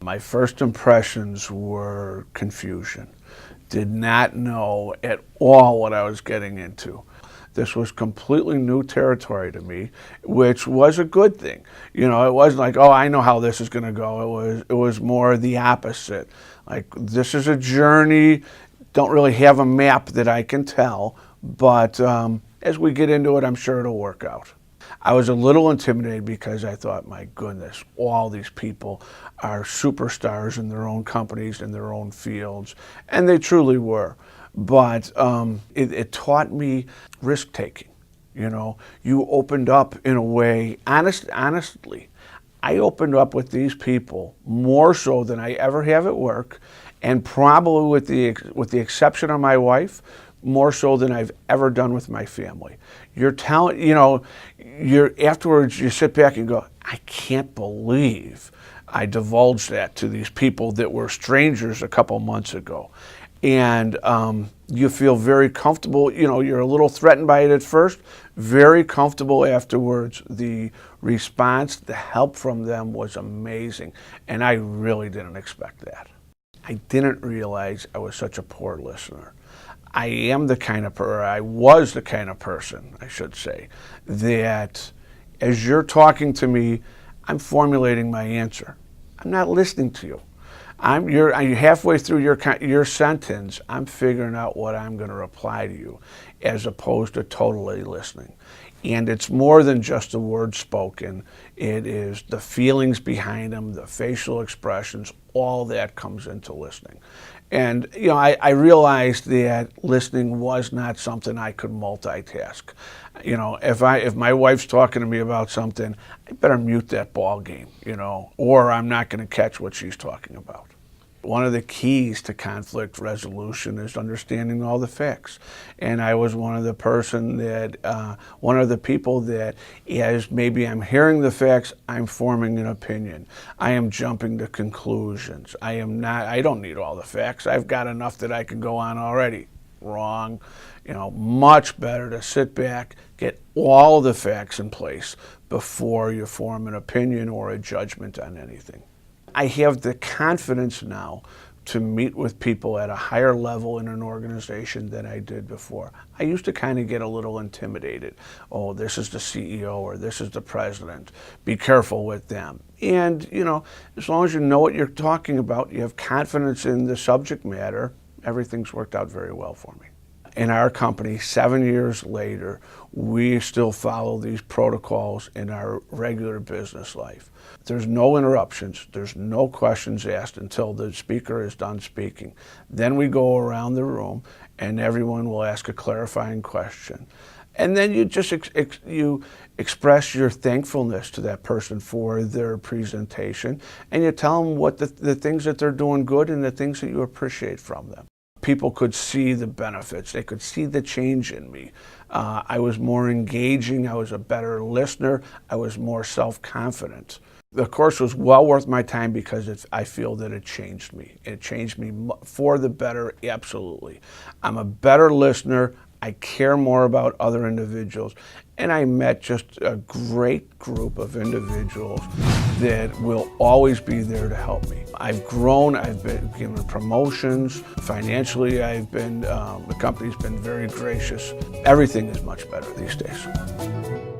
My first impressions were confusion. Did not know at all what I was getting into. This was completely new territory to me, which was a good thing. You know, it wasn't like, oh, I know how this is going to go. It was more the opposite. Like, this is a journey. Don't really have a map that I can tell, but as we get into it, I'm sure it'll work out. I was a little intimidated because I thought, my goodness, all these people are superstars in their own companies, in their own fields, and they truly were. But it taught me risk-taking. You know, you opened up in a way, honestly, I opened up with these people more so than I ever have at work, and probably with the exception of my wife, more so than I've ever done with my family. You're telling, you know, afterwards you sit back and go, I can't believe I divulged that to these people that were strangers a couple months ago. And you feel very comfortable. You know, you're a little threatened by it at first, very comfortable afterwards. The response, the help from them was amazing, and I really didn't expect that. I didn't realize I was such a poor listener. I was the kind of person, I should say, that as you're talking to me, I'm formulating my answer. I'm not listening to you. You're halfway through your sentence, I'm figuring out what I'm going to reply to you, as opposed to totally listening. And it's more than just the words spoken. It is the feelings behind them, the facial expressions, all that comes into listening. And you know, I realized that listening was not something I could multitask. You know, if my wife's talking to me about something, I better mute that ball game, you know, or I'm not going to catch what she's talking about. One of the keys to conflict resolution is understanding all the facts. And I was one of the people that, as maybe I'm hearing the facts, I'm forming an opinion. I am jumping to conclusions. I don't need all the facts. I've got enough that I can go on already. Wrong. You know, much better to sit back, get all the facts in place before you form an opinion or a judgment on anything. I have the confidence now to meet with people at a higher level in an organization than I did before. I used to kind of get a little intimidated. Oh, this is the CEO or this is the president. Be careful with them. And, you know, as long as you know what you're talking about, you have confidence in the subject matter, everything's worked out very well for me. In our company, 7 years later, we still follow these protocols in our regular business life. There's no interruptions, there's no questions asked until the speaker is done speaking. Then we go around the room and everyone will ask a clarifying question. And then you just you express your thankfulness to that person for their presentation, and you tell them what the things that they're doing good and the things that you appreciate from them. People could see the benefits. They could see the change in me. I was more engaging. I was a better listener. I was more self-confident. The course was well worth my time because I feel that it changed me. It changed me for the better, absolutely. I'm a better listener. I care more about other individuals. And I met just a great group of individuals that will always be there to help me. I've grown, I've been given promotions. Financially, the company's been very gracious. Everything is much better these days.